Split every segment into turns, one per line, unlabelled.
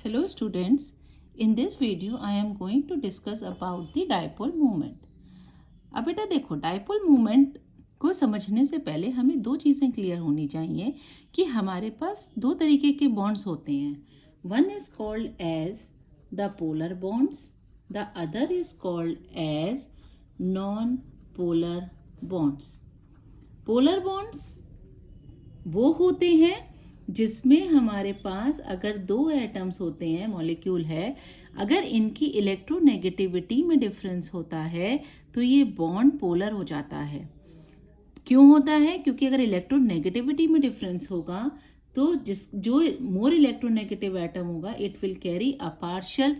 Hello students, in this video I am going to discuss about the dipole moment. अब बेटा देखो dipole movement को समझने से पहले हमें दो चीज़ें क्लियर होनी चाहिए कि हमारे पास दो तरीके के बॉन्ड्स होते हैं. One is called as the polar bonds, the other is called as non polar bonds. Polar bonds वो होते हैं जिसमें हमारे पास अगर दो एटम्स होते हैं, मॉलिक्यूल है, अगर इनकी इलेक्ट्रोनेगेटिविटी में डिफरेंस होता है तो ये बॉन्ड पोलर हो जाता है. क्यों होता है? क्योंकि अगर इलेक्ट्रोनेगेटिविटी में डिफरेंस होगा तो जो मोर इलेक्ट्रोनेगेटिव एटम होगा it will carry a partial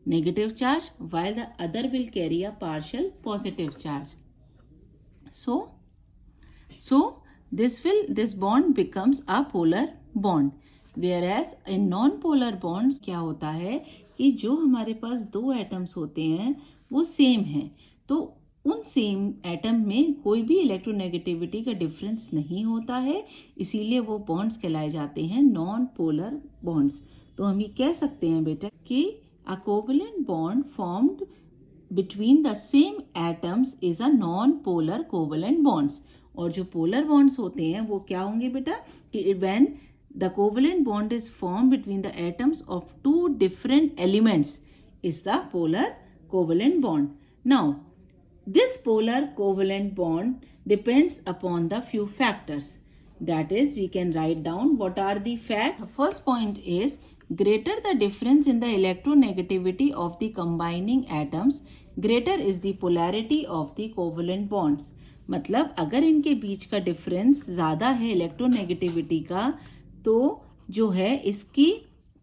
negative charge while the other will carry a partial positive charge. So this bond becomes a polar bond. Whereas in non-polar bonds क्या होता है कि जो हमारे पास दो एटम्स होते हैं वो सेम हैं, तो उन सेम एटम में कोई भी इलेक्ट्रोनेगेटिविटी का डिफरेंस नहीं होता है, इसीलिए वो बॉन्ड्स कहलाए जाते हैं नॉन पोलर बॉन्ड्स. तो हम ये कह सकते हैं बेटा कि a covalent bond formed between the same atoms is a non-polar covalent bonds. और जो पोलर बॉन्ड्स होते हैं वो क्या होंगे बेटा कि when the covalent bond is formed between the atoms of two different elements is the polar covalent bond. Now this polar covalent bond depends upon the few factors. That is, we can write down what are the facts. The first point is greater the difference in the electronegativity of the combining atoms, greater is the polarity of the covalent bonds. मतलब अगर इनके बीच का difference ज़्यादा है electronegativity का तो जो है इसकी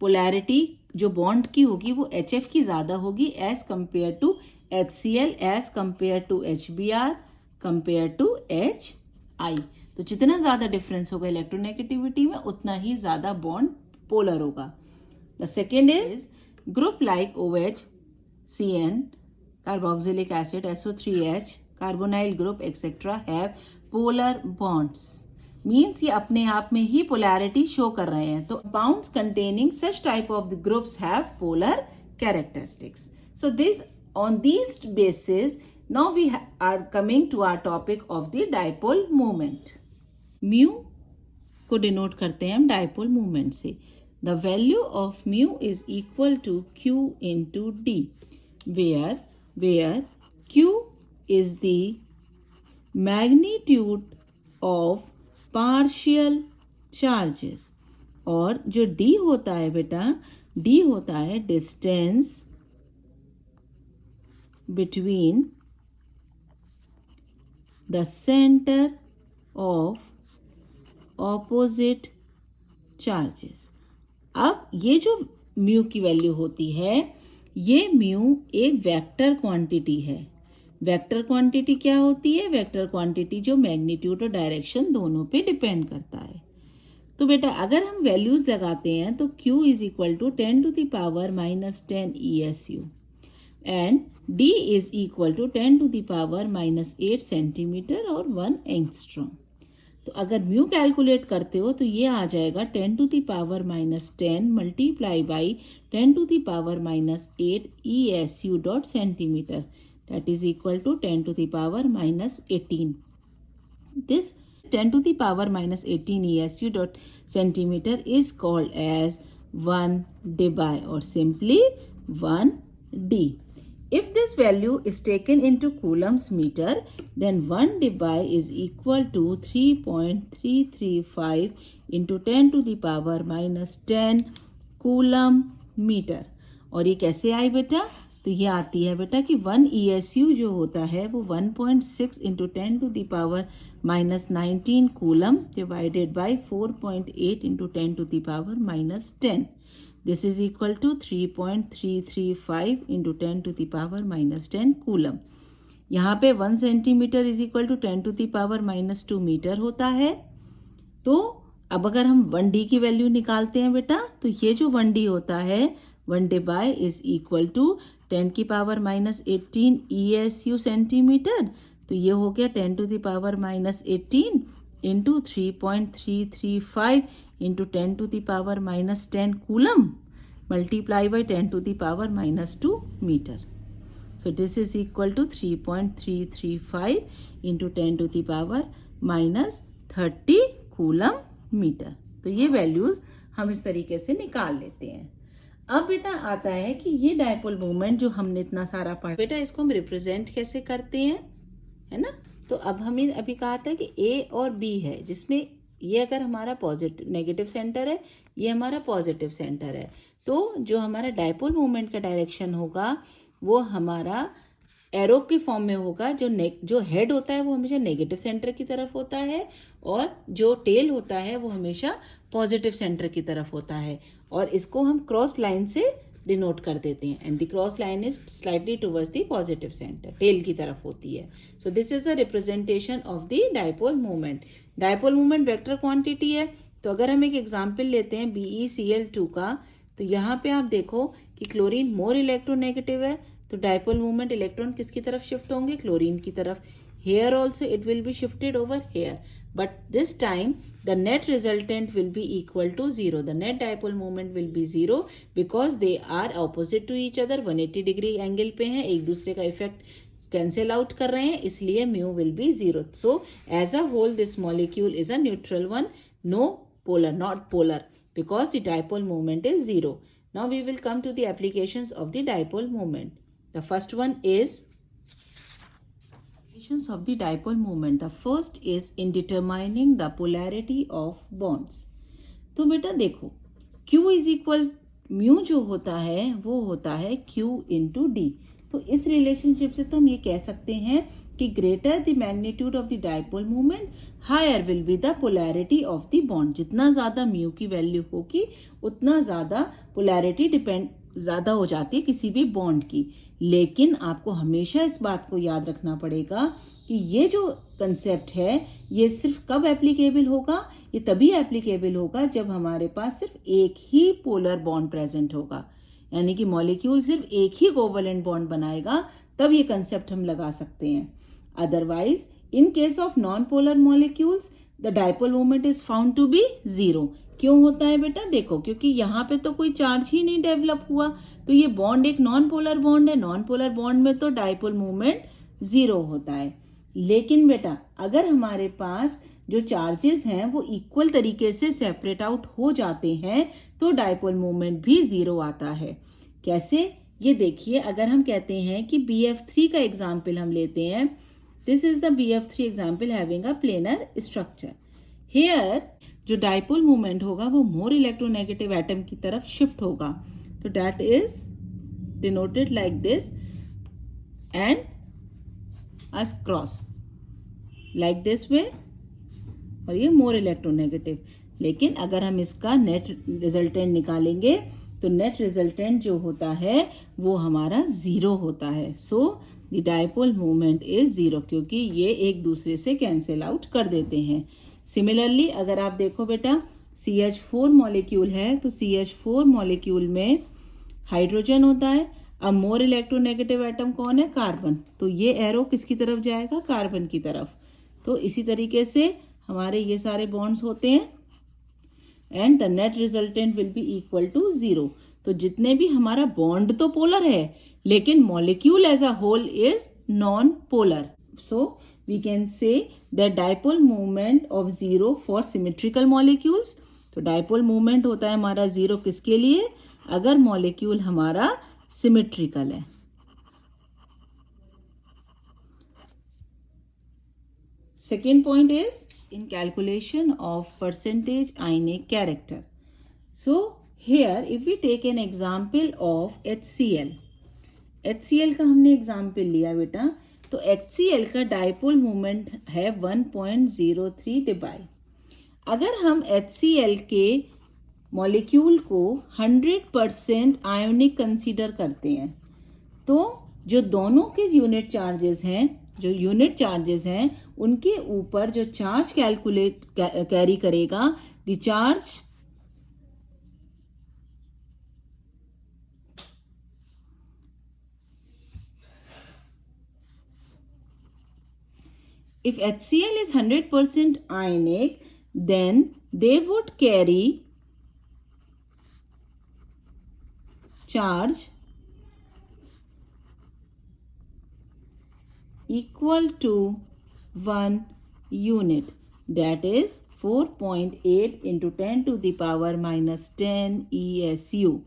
पोलैरिटी जो बॉन्ड की होगी वो HF की ज़्यादा होगी as compare to HCl, as compare to HBr, compare to HI. तो जितना ज़्यादा डिफरेंस होगा इलेक्ट्रोनेगेटिविटी में उतना ही ज़्यादा बॉन्ड पोलर होगा. The second is group like OH, CN, carboxylic acid, SO3H, carbonyl group etcetera have polar bonds. Means ये अपने आप में ही पोलैरिटी शो कर रहे हैं. तो compounds containing such type of the groups have polar characteristics. So this on these basis now we are coming to our topic of the dipole movement. Mu को denote करते हैं हम डाइपोल मूवमेंट से. The value of mu is equal to Q into D, where Q is the magnitude of partial charges और जो D होता है बेटा, D होता है distance between the center of opposite charges. अब ये जो म्यू की वैल्यू होती है ये म्यू एक वेक्टर क्वांटिटी है. वेक्टर क्वांटिटी क्या होती है? वेक्टर क्वांटिटी जो मैग्नीट्यूड और डायरेक्शन दोनों पे डिपेंड करता है. तो बेटा अगर हम वैल्यूज लगाते हैं तो Q is equal to 10 to the power minus 10 ESU and D is equal to 10 to the power minus 8 centimetre और 1 एंगस्ट्रॉम. तो अगर म्यू कैलकुलेट करते हो तो ये आ जाएगा 10 to the power minus 10 multiply by 10 to the power minus 8 ESU dot centimetre. That is equal to 10 to the power minus 18. This 10 to the power minus 18 ESU dot centimeter is called as 1 dBi or simply 1 D. If this value is taken into coulombs meter, then 1 dBi is equal to 3.335 into 10 to the power minus 10 coulomb meter. और ये कैसे आई बेटा? तो ये आती है बेटा कि 1 ESU जो होता है वो 1.6 into 10 to the power minus 19 coulomb divided by 4.8 into 10 to the power minus 10. This is equal to 3.335 into 10 to the power minus 10 coulomb. यहाँ पे 1 centimetre is equal to 10 to the power minus 2 metre होता है. तो अब अगर हम 1D की value निकालते हैं बेटा तो ये जो 1D होता है 1 dBi इज इक्वल टू 10 की पावर माइनस 18 ESU सेंटीमीटर. तो ये हो गया 10 to the power minus 18 into 3.335 into 10 to the power minus 10 coulomb. multiply by 10 to the power minus 2 meter. So this is equal to 3.335 into 10 to the power minus 30 coulomb metre. तो ये values हम इस तरीके से निकाल लेते हैं. अब बेटा आता है कि ये डायपोल मोमेंट जो हमने इतना सारा पढ़ा, बेटा इसको हम रिप्रेजेंट कैसे करते हैं, है ना. तो अब हमें अभी कहा था कि ए और बी है, जिसमें ये अगर हमारा पॉजिटिव नेगेटिव सेंटर है, ये हमारा पॉजिटिव सेंटर है, तो जो हमारा डायपोल मोमेंट का डायरेक्शन होगा वो हमारा एरो के फॉर्म में होगा. जो हेड होता है वो हमेशा नेगेटिव सेंटर की तरफ होता है और जो टेल होता है वो हमेशा पॉजिटिव सेंटर की तरफ होता है. और इसको हम क्रॉस लाइन से डिनोट कर देते हैं. And the cross line is slightly towards the positive centre, tail की तरफ होती है. So this is the representation of the dipole moment. Dipole moment vector quantity है. तो अगर हम एक एग्जाम्पल लेते हैं BeCl2 का, तो यहाँ पे आप देखो कि क्लोरीन मोर इलेक्ट्रोनेगेटिव है, तो डायपोल मोमेंट इलेक्ट्रॉन किसकी तरफ शिफ्ट होंगे, क्लोरीन की तरफ. Here also it will be shifted over here, but this time the net resultant will be equal to 0. The net dipole moment will be 0 because they are opposite to each other. 180 degree angle पे हैं, एक दूसरे का effect cancel out कर रहे हैं, इसलिए mu will be 0. So as a whole this molecule is a neutral one, no polar, not polar, because the dipole moment is 0. Now we will come to the applications of the dipole moment. The first one is of the dipole moment. The first is in determining the polarity of bonds. तो बेटा देखो Q is equal mu जो होता है वो होता है Q into D. तो इस रिलेशनशिप से तो हम ये कह सकते हैं कि greater the magnitude of the dipole moment higher will be the polarity of the bond. जितना ज्यादा म्यू की वैल्यू होगी उतना ज्यादा पोलैरिटी ज्यादा हो जाती है किसी भी बॉन्ड की. लेकिन आपको हमेशा इस बात को याद रखना पड़ेगा कि ये जो कंसेप्ट है ये सिर्फ कब एप्लीकेबल होगा, ये तभी एप्लीकेबल होगा जब हमारे पास सिर्फ एक ही पोलर बॉन्ड प्रेजेंट होगा, यानी कि मॉलिक्यूल सिर्फ एक ही कोवलेंट बॉन्ड बनाएगा, तब ये कंसेप्ट हम लगा सकते हैं. Otherwise in case of non polar molecules the dipole moment is found to be 0. क्यों होता है बेटा, देखो क्योंकि यहाँ पे तो कोई चार्ज ही नहीं डेवलप हुआ, तो ये बॉन्ड एक नॉन पोलर बॉन्ड है. नॉन पोलर बॉन्ड में तो डायपोल मोमेंट 0 होता है. लेकिन बेटा अगर हमारे पास जो चार्जेस हैं वो इक्वल तरीके से सेपरेट आउट हो जाते हैं तो डायपोल मोमेंट भी 0 आता है. कैसे, ये देखिए, अगर हम कहते हैं कि BF3 का एग्जाम्पल हम लेते हैं, this is the BF3 example having a planar structure. Here जो डायपोल मोमेंट होगा वो मोर इलेक्ट्रोनेगेटिव एटम की तरफ शिफ्ट होगा, तो that is denoted like this and as cross like this way, और ये मोर इलेक्ट्रोनेगेटिव. लेकिन अगर हम इसका नेट रिजल्टेंट निकालेंगे तो नेट रिजल्टेंट जो होता है वो हमारा 0 होता है. So the dipole moment is 0 क्योंकि ये एक दूसरे से कैंसिल आउट कर देते हैं. सिमिलरली अगर आप देखो बेटा CH4 मॉलिक्यूल है, तो CH4 मॉलिक्यूल में हाइड्रोजन होता है. अब मोर इलेक्ट्रोनेगेटिव एटम कौन है, कार्बन, तो ये एरो किसकी तरफ जाएगा, कार्बन की तरफ. तो इसी तरीके से हमारे ये सारे बॉन्ड्स होते हैं and the net resultant will be equal to 0. तो जितने भी हमारा बॉन्ड तो पोलर है लेकिन molecule as a whole is non polar. So we can say the dipole moment of 0 for symmetrical molecules. तो डायपोल मोमेंट होता है हमारा 0 किसके लिए, अगर मॉलिक्यूल हमारा सिमेट्रिकल है. Second point is in calculation of percentage ionic character. So here if we take an example of HCl, HCl का हमने एग्जाम्पल लिया बेटा, तो HCl का डायपोल मोमेंट है 1.03 डिबाई. अगर हम HCl के मॉलिक्यूल को 100% आयोनिक कंसीडर करते हैं, तो जो दोनों के यूनिट चार्जेस हैं उनके ऊपर जो चार्ज कैरी करेगा, the charge if HCl is 100% ionic, then they would carry charge equal to 1 unit, that is 4.8 into 10 to the power minus 10 ESU।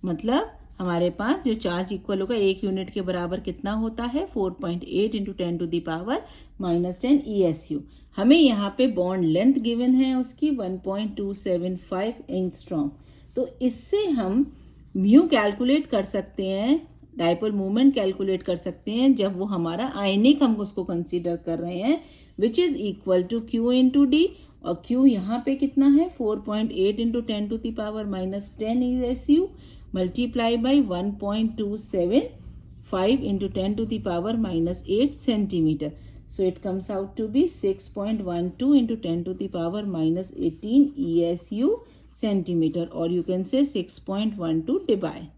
मतलब हमारे पास जो चार्ज इक्वल होगा 1 यूनिट के बराबर कितना होता है 4.8 into 10 to the power minus 10 ESU। हमें यहाँ पे बॉन्ड लेंथ गिवन है उसकी 1.275 एंगस्ट्रॉम। तो इससे हम म्यू कैलकुलेट कर सकते हैं, डाइपोल मोमेंट कैलकुलेट कर सकते हैं जब वो हमारा आयनिक हम उसको कंसीडर कर रहे हैं, which is equal to Q into D. और Q यहाँ पे कितना है 4.8 into 10 to the power minus 10 ESU multiply by 1.275 into 10 to the power minus 8 centimeter. So it comes out to be 6.12 into 10 to the power minus 18 ESU centimeter, or you can say 6.12 divide.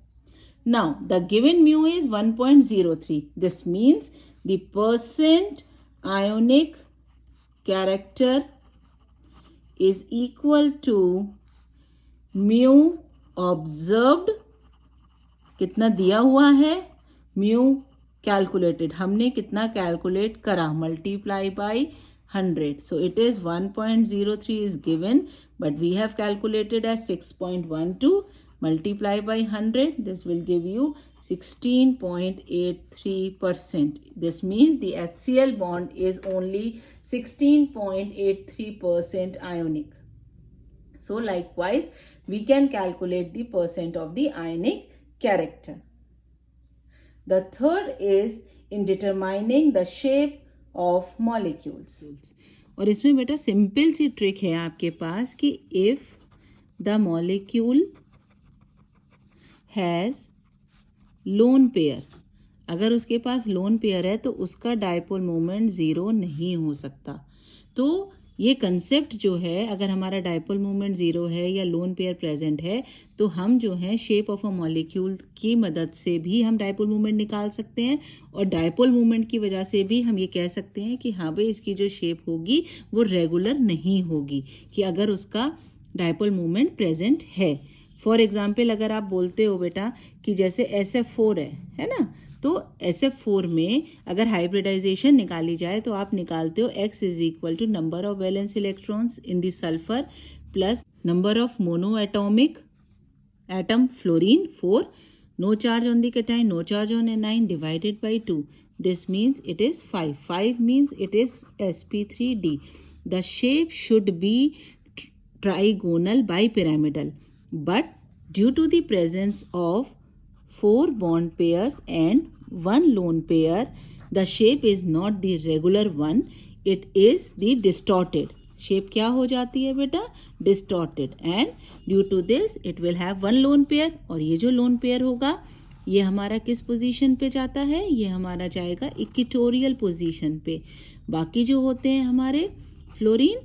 Now the given mu is 1.03. This means the percent ionic character is equal to mu observed, कितना दिया हुआ है, mu calculated, हमने कितना calculate करा, multiply by 100। So it is 1.03 is given, but we have calculated as 6.12 multiply by 100, this will give you 16.83%। This means the HCl bond is only 16.83% ionic. So likewise we can calculate the percent of the ionic character. The third is in determining the shape of molecules. और इसमें बेटा simple सी trick है आपके पास कि if the molecule has lone pair, अगर उसके पास lone pair है तो उसका डायपोल मोमेंट ज़ीरो नहीं हो सकता। तो ये कंसेप्ट जो है, अगर हमारा डायपोल मोमेंट ज़ीरो है या लोन पेयर प्रेजेंट है तो हम जो है शेप ऑफ अ मॉलिक्यूल की मदद से भी हम डायपोल मोमेंट निकाल सकते हैं, और डायपोल मोमेंट की वजह से भी हम ये कह सकते हैं कि हाँ भाई इसकी जो शेप होगी वो रेगुलर नहीं होगी, कि अगर उसका डायपोल मोमेंट प्रेजेंट है। फॉर एग्जाम्पल अगर आप बोलते हो बेटा कि जैसे SF4 है ना, तो SF4 में अगर हाइब्रिडाइजेशन निकाली जाए तो आप निकालते हो X is equal to number of valence electrons in the sulphur plus number of mono atomic atom fluorine 4, no charge on the cation, no charge on anion, divided by 2, this means it is 5 means it is sp3d। The shape should be trigonal bipyramidal, but due to the presence of 4 bond pairs and 1 lone pair, the shape is not the regular one, it is the distorted shape। क्या हो जाती है बेटा, distorted, and due to this it will have 1 lone pair, और ये जो lone pair होगा ये हमारा किस पोजीशन पे जाता है, ये हमारा जाएगा इक्वेटोरियल पोजीशन पे। बाकी जो होते हैं हमारे फ्लोरीन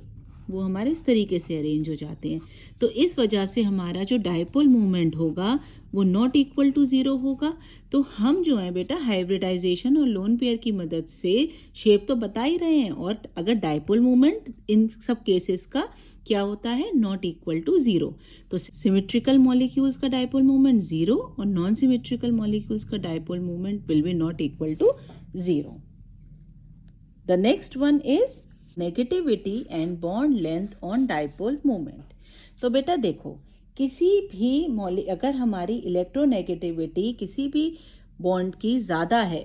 वो हमारे इस तरीके से अरेंज हो जाते हैं। तो इस वजह से हमारा जो डायपोल मूवमेंट होगा वो नॉट इक्वल टू ज़ीरो होगा। तो हम जो है बेटा हाइब्रिडाइजेशन और लोन पेयर की मदद से शेप तो बता ही रहे हैं, और अगर डायपोल मूवमेंट इन सब केसेस का क्या होता है, नॉट इक्वल टू ज़ीरो। तो सिमेट्रिकल मॉलिक्यूल्स का डायपोल मूवमेंट ज़ीरो और नॉन सिमेट्रिकल मॉलिक्यूल्स का dipole movement will be not equal to zero. The next one is negativity and bond length on dipole moment. तो बेटा देखो, किसी भी अगर हमारी इलेक्ट्रोनेगेटिविटी किसी भी बॉन्ड की ज़्यादा है,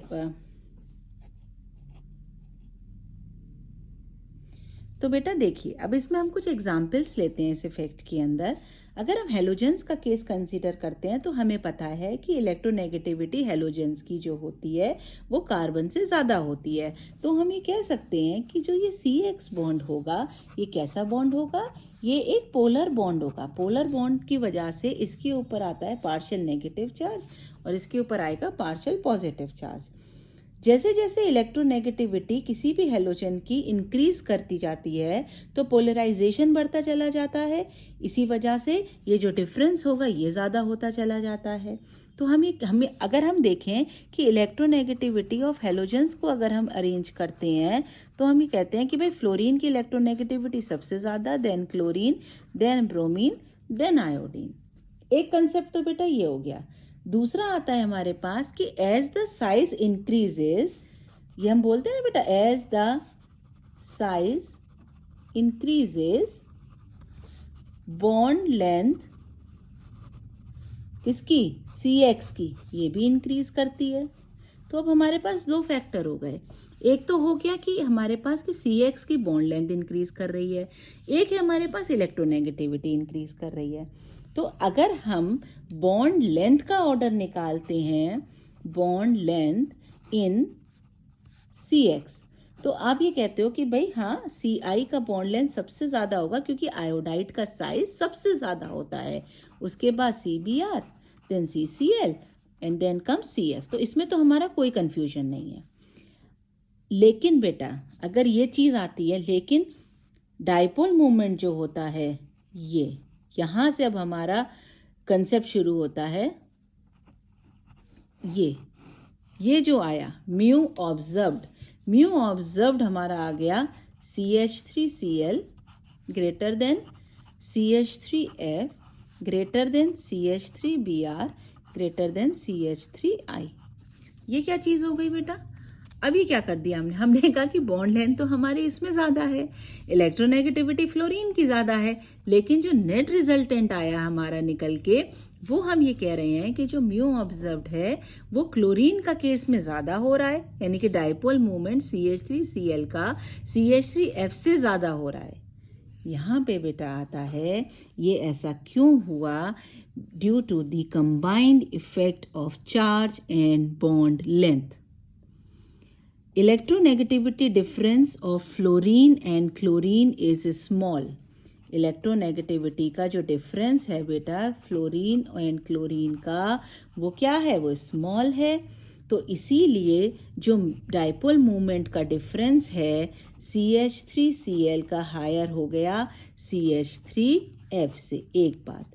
तो बेटा देखिए अब इसमें हम कुछ एग्जाम्पल्स लेते हैं इस इफेक्ट के अंदर। अगर हम हेलोजेंस का केस कंसीडर करते हैं तो हमें पता है कि इलेक्ट्रोनेगेटिविटी हेलोजेंस की जो होती है वो कार्बन से ज़्यादा होती है। तो हम ये कह सकते हैं कि जो ये CX बॉन्ड होगा ये कैसा बॉन्ड होगा, ये एक पोलर बॉन्ड होगा। पोलर बॉन्ड की वजह से इसके ऊपर आता है पार्शियल नेगेटिव चार्ज और इसके ऊपर आएगा पार्शियल पॉजिटिव चार्ज। जैसे जैसे इलेक्ट्रोनेगेटिविटी किसी भी हेलोजन की इंक्रीज करती जाती है तो पोलराइजेशन बढ़ता चला जाता है, इसी वजह से ये जो डिफरेंस होगा ये ज़्यादा होता चला जाता है। तो हमें अगर हम देखें कि इलेक्ट्रोनेगेटिविटी ऑफ हेलोजेंस को अगर हम अरेंज करते हैं तो हम ये कहते हैं कि भाई फ्लोरीन की इलेक्ट्रोनेगेटिविटी सबसे ज़्यादा, then chlorine, then bromine, then iodine. एक कंसेप्ट तो बेटा ये हो गया। दूसरा आता है हमारे पास कि एज द साइज इंक्रीजेस, ये हम बोलते हैं ना बेटा, as the size increases bond length किसकी, CX की, ये भी इंक्रीज करती है। तो अब हमारे पास दो फैक्टर हो गए, एक तो हो गया कि हमारे पास कि CX की बॉन्ड लेंथ इंक्रीज कर रही है, एक है हमारे पास इलेक्ट्रोनेगेटिविटी इंक्रीज कर रही है। तो अगर हम बॉन्ड लेंथ का ऑर्डर निकालते हैं, बॉन्ड लेंथ इन CX, तो आप ये कहते हो कि भाई हाँ, Ci का बॉन्ड लेंथ सबसे ज़्यादा होगा क्योंकि आयोडाइड का साइज सबसे ज़्यादा होता है, उसके बाद CBr, then CCl and then come CF। तो इसमें तो हमारा कोई कंफ्यूजन नहीं है। लेकिन बेटा अगर ये चीज़ आती है, लेकिन डाइपोल मोमेंट जो होता है, ये यहाँ से अब हमारा कंसेप्ट शुरू होता है। ये जो आया म्यू ऑब्जर्व्ड हमारा आ गया CH3Cl greater than CH3F greater than CH3Br greater than CH3I। ये क्या चीज़ हो गई बेटा? अभी क्या कर दिया हमने कहा कि बॉन्ड लेंथ तो हमारी इसमें ज़्यादा है, इलेक्ट्रोनेगेटिविटी फ्लोरीन की ज़्यादा है, लेकिन जो नेट रिजल्टेंट आया हमारा निकल के, वो हम ये कह रहे हैं कि जो म्यू ऑब्जर्व्ड है वो क्लोरीन का केस में ज़्यादा हो रहा है, यानी कि डाइपोल मूवमेंट CH3Cl का CH3F से ज़्यादा हो रहा है। यहाँ पे बेटा आता है ये ऐसा क्यों हुआ, due to the combined effect of charge and bond length. Electronegativity difference of fluorine and chlorine is small. Electronegativity का जो डिफरेंस है बेटा फ्लोरीन एंड क्लोरीन का, वो क्या है, वो स्मॉल है। तो इसीलिए जो डाइपोल मूवमेंट का डिफरेंस है CH3Cl का हायर हो गया CH3F से। एक बात।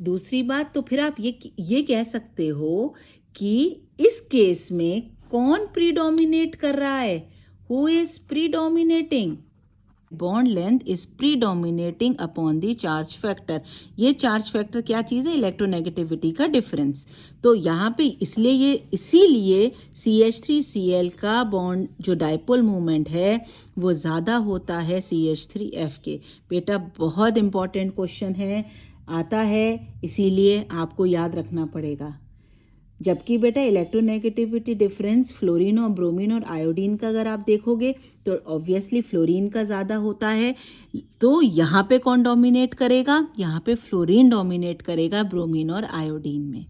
दूसरी बात, तो फिर आप ये कह सकते हो कि इस केस में कौन प्रीडोमिनेट कर रहा है, who is predominating, bond length is predominating upon the charge factor. ये चार्ज फैक्टर क्या चीज़ है, इलेक्ट्रोनेगेटिविटी का डिफरेंस। तो यहाँ पे इसीलिए CH3Cl का बॉन्ड जो डाइपोल मूवमेंट है वो ज़्यादा होता है CH3F के। बेटा बहुत इंपॉर्टेंट क्वेश्चन है, आता है, इसीलिए आपको याद रखना पड़ेगा। जबकि बेटा इलेक्ट्रोनेगेटिविटी डिफरेंस फ्लोरीन और ब्रोमीन और आयोडीन का अगर आप देखोगे तो ऑब्वियसली फ्लोरीन का ज़्यादा होता है। तो यहाँ पे कौन डोमिनेट करेगा, यहाँ पे फ्लोरीन डोमिनेट करेगा ब्रोमीन और आयोडीन में।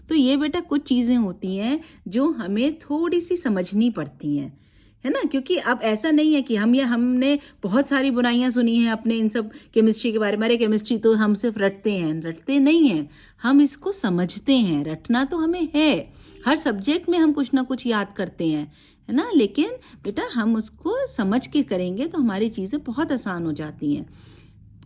तो ये बेटा कुछ चीज़ें होती हैं जो हमें थोड़ी सी समझनी पड़ती हैं, है ना, क्योंकि अब ऐसा नहीं है कि हमने बहुत सारी बुराइयां सुनी हैं अपने इन सब केमिस्ट्री के बारे में। अरे केमिस्ट्री तो हम सिर्फ रटते नहीं हैं, हम इसको समझते हैं। रटना तो हमें है, हर सब्जेक्ट में हम कुछ ना कुछ याद करते हैं, है ना, लेकिन बेटा हम उसको समझ के करेंगे तो हमारी चीज़ें बहुत आसान हो जाती हैं।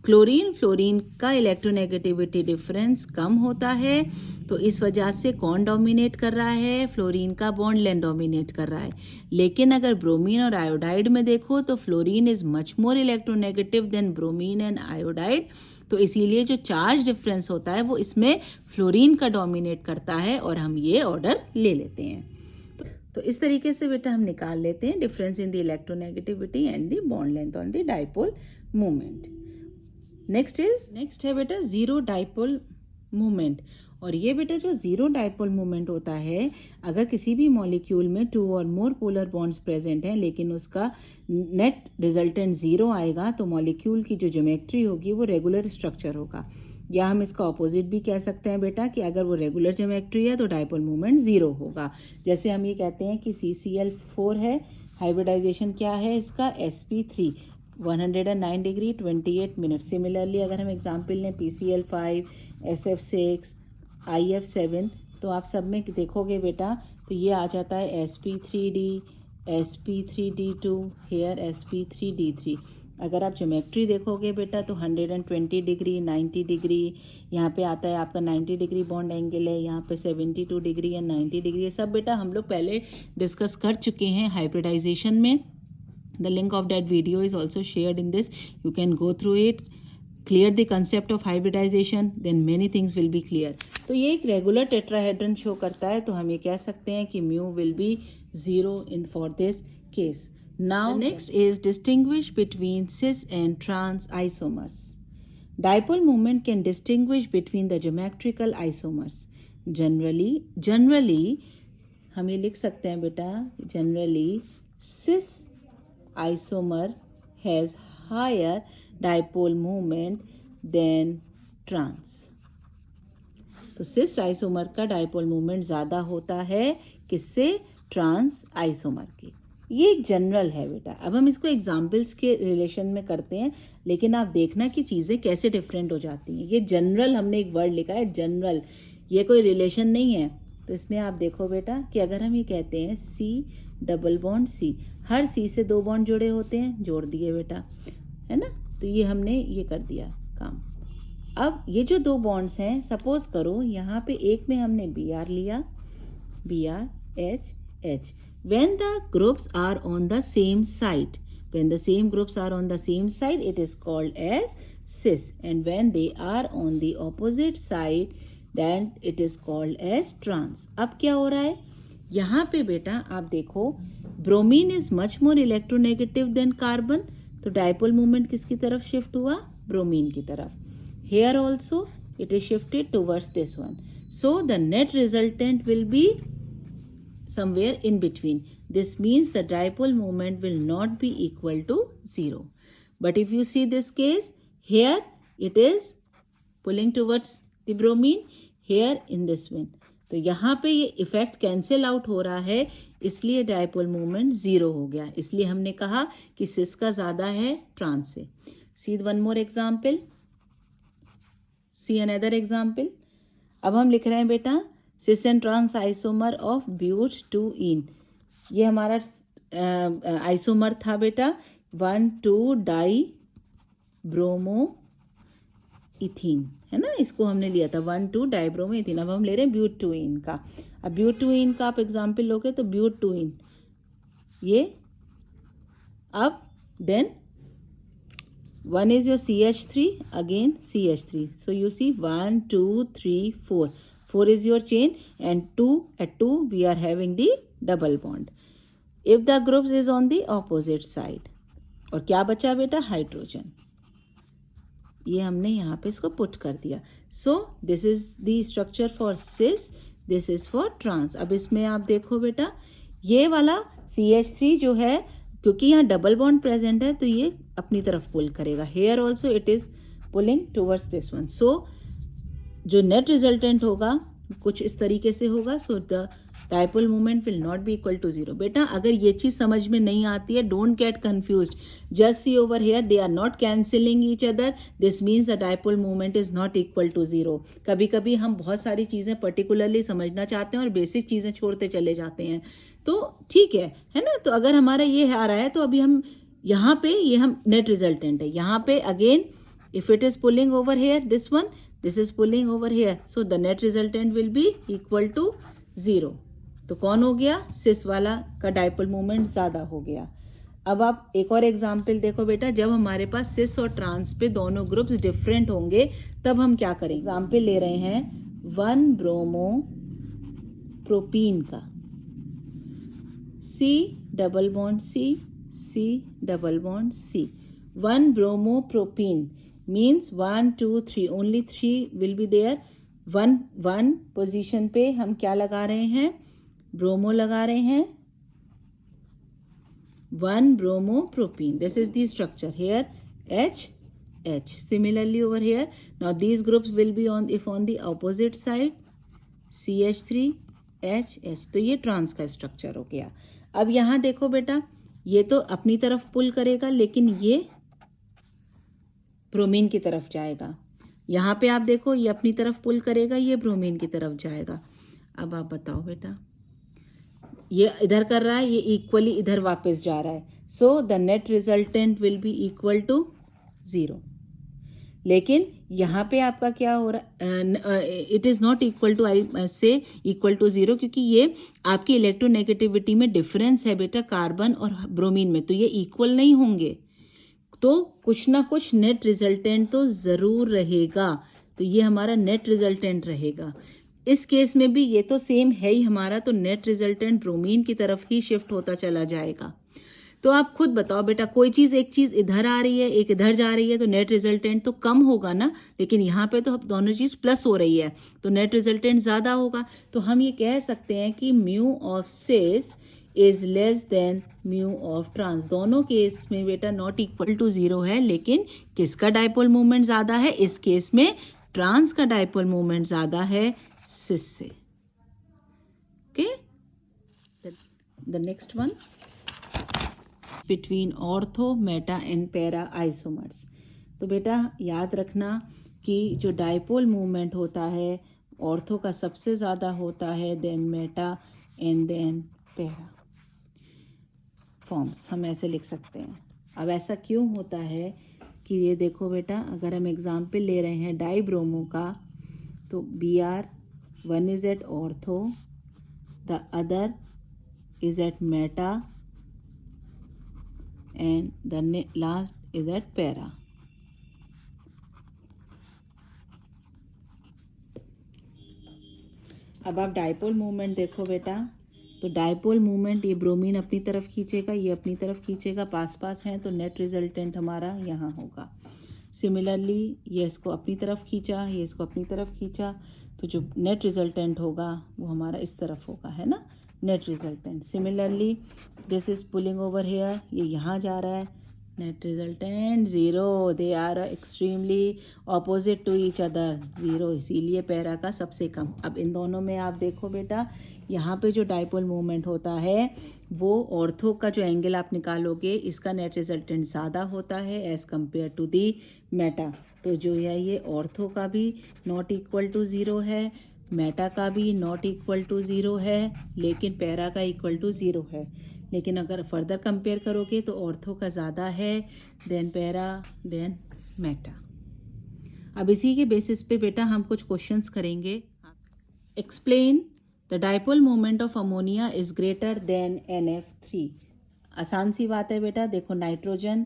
क्लोरीन फ्लोरीन का इलेक्ट्रोनेगेटिविटी डिफरेंस कम होता है, तो इस वजह से कौन डोमिनेट कर रहा है, फ्लोरीन का बॉन्ड लेंथ डोमिनेट कर रहा है। लेकिन अगर ब्रोमीन और आयोडाइड में देखो तो fluorine is much more electronegative than bromine and iodide. तो इसीलिए जो चार्ज डिफरेंस होता है वो इसमें फ्लोरीन का डोमिनेट करता है और हम ये ऑर्डर ले लेते हैं। तो इस तरीके से बेटा हम निकाल लेते हैं difference in the electronegativity and the bond length on the dipole movement. Next है बेटा जीरो डाइपोल मूवमेंट। और ये बेटा जो जीरो डाइपोल मूवमेंट होता है, अगर किसी भी मॉलिक्यूल में 2 और मोर पोलर बॉन्ड्स प्रेजेंट हैं लेकिन उसका नेट रिजल्टेंट जीरो आएगा, तो मॉलिक्यूल की जो ज्योमेट्री होगी वो रेगुलर स्ट्रक्चर होगा। या हम इसका ऑपोजिट भी कह सकते हैं बेटा कि अगर वो रेगुलर ज्योमेट्री है तो डाइपोल मूवमेंट जीरो होगा। जैसे हम ये कहते हैं कि CCl4 है, हाइब्रिडाइजेशन क्या है इसका, sp3, 109 डिग्री 28 मिनट। सिमिलरली अगर हम एग्जाम्पल लें PCl5, SF6, IF7, तो आप सब में देखोगे बेटा तो ये आ जाता है sp3d, sp3d2, हेयर sp3d3। अगर आप ज्योमेट्री देखोगे बेटा तो 120 डिग्री 90 डिग्री, यहाँ पे आता है आपका 90 डिग्री बॉन्ड एंगल है, यहाँ पे 72 डिग्री या 90 डिग्री। ये सब बेटा हम लोग पहले डिस्कस कर चुके हैं हाइब्रिडाइजेशन में। The link of that video is also shared in this. You can go through it. Clear the concept of hybridization, then many things will be clear. तो ये एक रेगुलर टेट्राहेड्रन शो करता है, तो हम ये कह सकते हैं कि mu will be 0 in for this case. Now next is distinguish between cis and trans isomers. Dipole movement can distinguish between the geometrical isomers. Generally हम ये लिख सकते हैं बेटा, generally cis isomer has higher dipole movement than trans. तो cis isomer का dipole movement ज़्यादा होता है किससे? ट्रांस आइसोमर के। ये एक जनरल है बेटा। अब हम इसको एग्जाम्पल्स के रिलेशन में करते हैं, लेकिन आप देखना कि चीज़ें कैसे डिफरेंट हो जाती हैं। ये जनरल, हमने एक वर्ड लिखा है जनरल, ये कोई रिलेशन नहीं है। तो इसमें आप देखो बेटा कि अगर हम ये कहते हैं सी डबल बॉन्ड सी, हर सी से 2 बॉन्ड जुड़े होते हैं, जोड़ दिए बेटा, है ना। तो ये हमने ये कर दिया काम। अब ये जो 2 बॉन्ड्स हैं, सपोज करो यहाँ पे एक में हमने बी आर लिया, B R H H. When the groups are on the same side, when the same groups are on the same side, it is called as cis, and when they are on the opposite side, then it is called as trans। अब क्या हो रहा है यहाँ पे बेटा, आप देखो bromine is much more electronegative than carbon, तो डाइपोल मूवमेंट किसकी तरफ शिफ्ट हुआ? ब्रोमीन की तरफ। Here also it is shifted towards this one, so the net resultant will be somewhere in between. This means the dipole moment will not be equal to 0. But if you see this case, here it is pulling towards the bromine, here in this one. तो यहाँ पे ये effect cancel out हो रहा है, इसलिए dipole movement 0 हो गया। इसलिए हमने कहा कि सिस का ज़्यादा है ट्रांस से। See one more example, see another example. अब हम लिख रहे हैं बेटा cis and trans isomer of but 2-इन। ये हमारा आइसोमर था बेटा 1,2 डाई ब्रोमो इथीन, है ना। इसको हमने लिया था 1,2 डाई ब्रोमो इथीन। अब हम ले रहे हैं ब्यूट 2-इन का। अब ब्यूट 2-इन का आप एग्जाम्पल लोगे तो ब्यूट 2-इन ये। अब then 1 is your CH3, again CH3, so you see 1 2 3 4 4 is your chain, and 2 at 2 we are having the double bond if the group is on the opposite side। और क्या बचा बेटा? हाइड्रोजन। ये हमने यहाँ पे इसको पुट कर दिया। So this is the structure for cis, this is for trans. अब इसमें आप देखो बेटा ये वाला CH3 जो है, क्योंकि यहाँ डबल बॉन्ड प्रेजेंट है तो ये अपनी तरफ पुल करेगा। Here also it is pulling towards this one. So जो नेट रिजल्टेंट होगा कुछ इस तरीके से होगा। So the dipole movement will not be equal to 0। बेटा अगर ये चीज समझ में नहीं आती है, don't get confused, just see over here they are not cancelling each other, this means the dipole movement is not equal to 0। कभी कभी हम बहुत सारी चीजें पर्टिकुलरली समझना चाहते हैं और बेसिक चीजें छोड़ते चले जाते हैं, तो ठीक है ना। तो अगर हमारा ये आ रहा है तो अभी हम यहाँ पे ये हम नेट रिजल्टेंट है, यहाँ पे again if it is pulling over hair this one, this is pulling over here, so the net resultant will be equal to 0। तो कौन हो गया? सिस वाला का डाइपोल मूवमेंट ज्यादा हो गया। अब आप एक और एग्जाम्पल देखो बेटा, जब हमारे पास सिस और ट्रांस पे दोनों ग्रुप्स डिफरेंट होंगे तब हम क्या करेंगे। एग्जाम्पल ले रहे हैं 1 ब्रोमो प्रोपीन का, C double bond C double bond C। 1 bromo propene means 1 2 3, only 3 will be there। One position पे हम क्या लगा रहे हैं? ब्रोमो लगा रहे हैं, 1 bromo propene. This is the structure here H। Similarly over here, now these groups will be on, if on the opposite side, CH3 H। तो ये ट्रांस का स्ट्रक्चर हो गया। अब यहाँ देखो बेटा ये तो अपनी तरफ पुल करेगा, लेकिन ये ब्रोमीन की तरफ जाएगा। यहाँ पे आप देखो ये अपनी तरफ पुल करेगा, ये ब्रोमीन की तरफ जाएगा। अब आप बताओ बेटा ये इधर कर रहा है, ये इक्वली इधर वापस जा रहा है, so the net resultant will be equal to 0। लेकिन यहाँ पे आपका क्या हो रहा है? It is not equal to, I say equal to 0, क्योंकि ये आपकी इलेक्ट्रोनेगेटिविटी में डिफरेंस है बेटा कार्बन और ब्रोमीन में, तो ये इक्वल नहीं होंगे। तो कुछ ना कुछ नेट रिजल्टेंट तो ज़रूर रहेगा, तो ये हमारा नेट रिजल्टेंट रहेगा। इस केस में भी ये तो सेम है ही हमारा, तो नेट रिजल्टेंट ब्रोमीन की तरफ ही शिफ्ट होता चला जाएगा। तो आप खुद बताओ बेटा, कोई चीज़ एक चीज़ इधर आ रही है एक इधर जा रही है तो नेट रिजल्टेंट तो कम होगा ना, लेकिन यहाँ पे तो दोनों चीज़ प्लस हो रही है तो नेट रिजल्टेंट ज़्यादा होगा। तो हम ये कह सकते हैं कि mu of cis is less than mu of trans. दोनों केस में बेटा नॉट इक्वल टू 0 है, लेकिन किसका डाइपोल मोमेंट ज़्यादा है? इस केस में ट्रांस का डाइपोल मोमेंट ज़्यादा है सिस से। Okay, the next one, between ortho, Meta and para isomers. तो बेटा याद रखना कि जो डाइपोल मूवमेंट होता है ऑर्थो का सबसे ज़्यादा होता है, then meta and then para. Forms हम ऐसे लिख सकते हैं। अब ऐसा क्यों होता है कि ये देखो बेटा, अगर हम एग्जाम्पल ले रहे हैं डाइब्रोमो का, तो Br, one is at ortho, the other is at meta and the last is at para. अब आप डाइपोल मूवमेंट देखो बेटा, तो डाइपोल मूवमेंट ये ब्रोमीन अपनी तरफ खींचेगा, ये अपनी तरफ खींचेगा, पास पास हैं तो नेट रिजल्टेंट हमारा यहाँ होगा। सिमिलरली ये इसको अपनी तरफ खींचा, ये इसको अपनी तरफ खींचा, तो जो नेट रिजल्टेंट होगा वो हमारा इस तरफ होगा, है ना, net resultant. Similarly this is pulling over here, ये यहाँ जा रहा है, net resultant 0, they are extremely opposite to each other, 0, इसीलिए पैरा का सबसे कम। अब इन दोनों में आप देखो बेटा, यहाँ पे जो डाइपोल मूवमेंट होता है वो ऑर्थो का जो एंगल आप निकालोगे इसका नेट रिजल्टेंट ज़्यादा होता है as compare to the meta. तो जो है ये ऑर्थो का भी नॉट इक्वल टू 0 है, मेटा का भी नॉट इक्वल टू 0 है, लेकिन पैरा का इक्वल टू 0 है। लेकिन अगर फर्दर कंपेयर करोगे तो ऑर्थो का ज़्यादा है, देन पैरा, देन मेटा। अब इसी के बेसिस पे बेटा हम कुछ क्वेश्चंस करेंगे। Explain the dipole moment of ammonia is greater then NF3। आसान सी बात है बेटा, देखो नाइट्रोजन,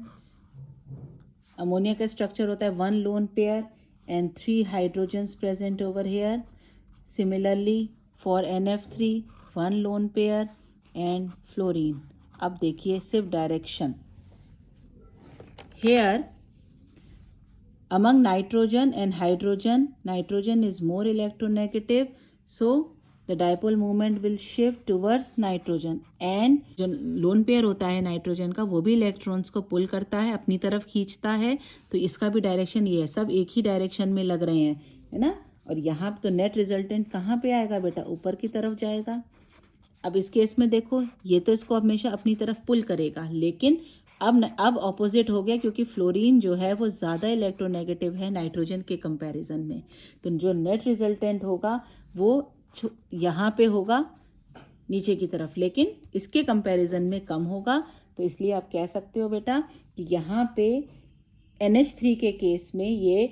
अमोनिया का स्ट्रक्चर होता है 1 lone pair and 3 hydrogens present over here. Similarly for NF3 1 lone pair and fluorine. अब देखिए सिर्फ direction, here among nitrogen and hydrogen, nitrogen is more electronegative, so the dipole moment will shift towards nitrogen, and जो lone pair होता है nitrogen का वो भी electrons को पुल करता है, अपनी तरफ खींचता है, तो इसका भी डायरेक्शन ये है, सब एक ही डायरेक्शन में लग रहे हैं, है ना। और यहाँ तो नेट रिजल्टेंट कहाँ पे आएगा बेटा, ऊपर की तरफ जाएगा। अब इस केस में देखो, ये तो इसको हमेशा अपनी तरफ पुल करेगा, लेकिन अब ऑपोजिट हो गया, क्योंकि फ्लोरीन जो है वो ज़्यादा इलेक्ट्रोनेगेटिव है नाइट्रोजन के कंपैरिजन में। तो जो नेट रिजल्टेंट होगा वो यहाँ पे होगा नीचे की तरफ, लेकिन इसके कंपैरिजन में कम होगा। तो इसलिए आप कह सकते हो बेटा कि यहाँ पे NH3 के केस में ये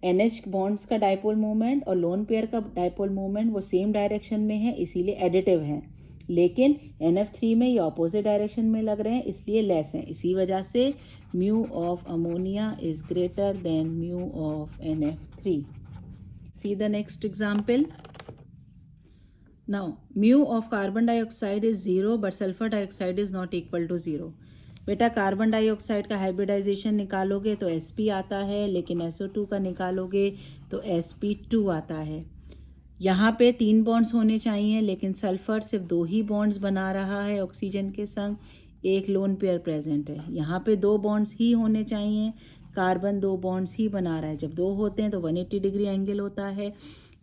NH बॉन्ड्स का डाइपोल मोमेंट और लोन पेयर का डाइपोल मोमेंट वो सेम डायरेक्शन में है, इसीलिए एडिटिव है। लेकिन NF3 में ये ऑपोजिट डायरेक्शन में लग रहे हैं, इसलिए लेस हैं। इसी वजह से mu of ammonia is greater than mu of NF3। See the next example. Now mu of carbon dioxide is 0 but sulphur dioxide is not equal to 0। बेटा कार्बन डाइऑक्साइड का हाइब्रिडाइजेशन निकालोगे तो Sp आता है, लेकिन SO2 का निकालोगे तो Sp2 आता है। यहाँ पे 3 बॉन्ड्स होने चाहिए, लेकिन सल्फर सिर्फ 2 ही बॉन्ड्स बना रहा है ऑक्सीजन के संग, 1 लोन पेयर प्रेजेंट है। यहाँ पे 2 बॉन्ड्स ही होने चाहिए, कार्बन 2 बॉन्ड्स ही बना रहा है। जब 2 होते हैं तो 180 डिग्री एंगल होता है।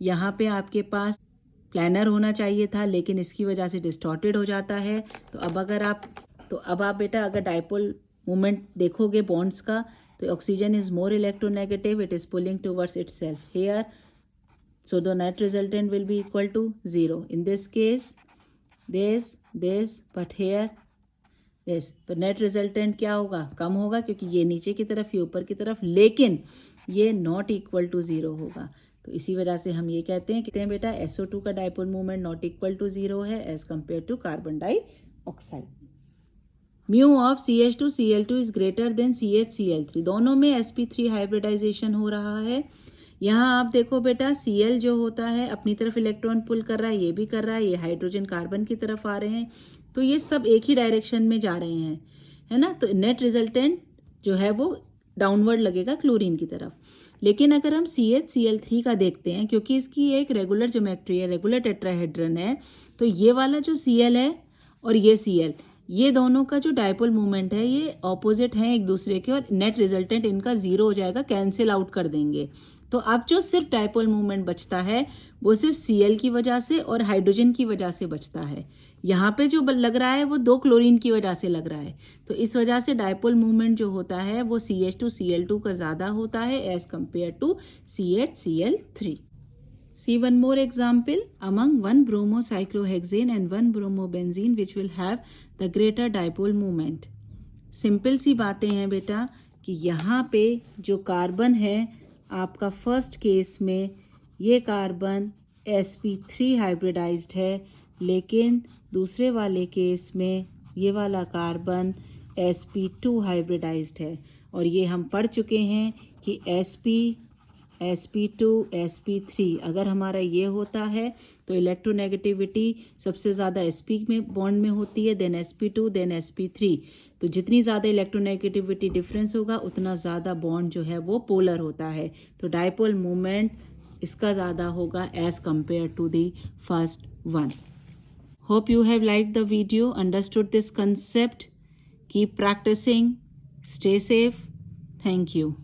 यहाँ पे आपके पास प्लानर होना चाहिए था, लेकिन इसकी वजह से डिस्टॉर्टेड हो जाता है। तो अब आप बेटा अगर डाइपोल मोमेंट देखोगे बॉन्ड्स का, तो oxygen is more electronegative, it is pulling towards itself here, so the net resultant will be equal to 0. In this case this but here this, तो net resultant क्या होगा, कम होगा, क्योंकि ये नीचे की तरफ ये ऊपर की तरफ, लेकिन ये नॉट इक्वल टू 0 होगा। तो इसी वजह से हम ये कहते हैं बेटा SO2 का dipole movement not equal to 0 है as compare to carbon dioxide. Mu of CH2Cl2 is greater than CH Cl3, दोनों में sp3 हाइब्रिडाइजेशन हो रहा है। यहाँ आप देखो बेटा, Cl जो होता है अपनी तरफ इलेक्ट्रॉन पुल कर रहा है, ये भी कर रहा है, ये हाइड्रोजन कार्बन की तरफ आ रहे हैं, तो ये सब एक ही डायरेक्शन में जा रहे हैं, है ना। तो नेट रिजल्टेंट जो है वो डाउनवर्ड लगेगा क्लोरीन की तरफ। लेकिन अगर हम CH Cl3 का देखते हैं, क्योंकि इसकी एक रेगुलर ज्योमेट्री है, रेगुलर टेट्राहेड्रन है, तो ये वाला जो Cl है और ये Cl, ये दोनों का जो डायपोल मूवमेंट है ये ऑपोजिट है एक दूसरे के, और नेट रिजल्टेंट इनका जीरो हो जाएगा, कैंसिल आउट कर देंगे। तो अब जो सिर्फ डायपोल मूवमेंट बचता है वो सिर्फ Cl की वजह से और हाइड्रोजन की वजह से बचता है। यहाँ पे जो लग रहा है वो 2 क्लोरीन की वजह से लग रहा है, तो इस वजह से डायपोल मूवमेंट जो होता है वो CH2Cl2 का ज़्यादा होता है as compare to CH Cl3। See one more example. Among 1 bromocyclohexane and 1 bromobenzene which will have the greater dipole moment. Simple सी बातें हैं बेटा कि यहाँ पे जो कार्बन है आपका फर्स्ट केस में, ये कार्बन sp3 हाइब्रिडाइज्ड है, लेकिन दूसरे वाले केस में ये वाला कार्बन sp2 हाइब्रिडाइज्ड है। और ये हम पढ़ चुके हैं कि sp2 sp3 अगर हमारा ये होता है तो इलेक्ट्रोनेगेटिविटी सबसे ज़्यादा sp में बॉन्ड में होती है, देन sp2 देन sp3। तो जितनी ज़्यादा इलेक्ट्रोनेगेटिविटी डिफरेंस होगा उतना ज़्यादा बॉन्ड जो है वो पोलर होता है, तो डायपोल मूवमेंट इसका ज़्यादा होगा as compare to the first one. Hope you have like the video, understood this concept, keep practising, stay safe, thank you.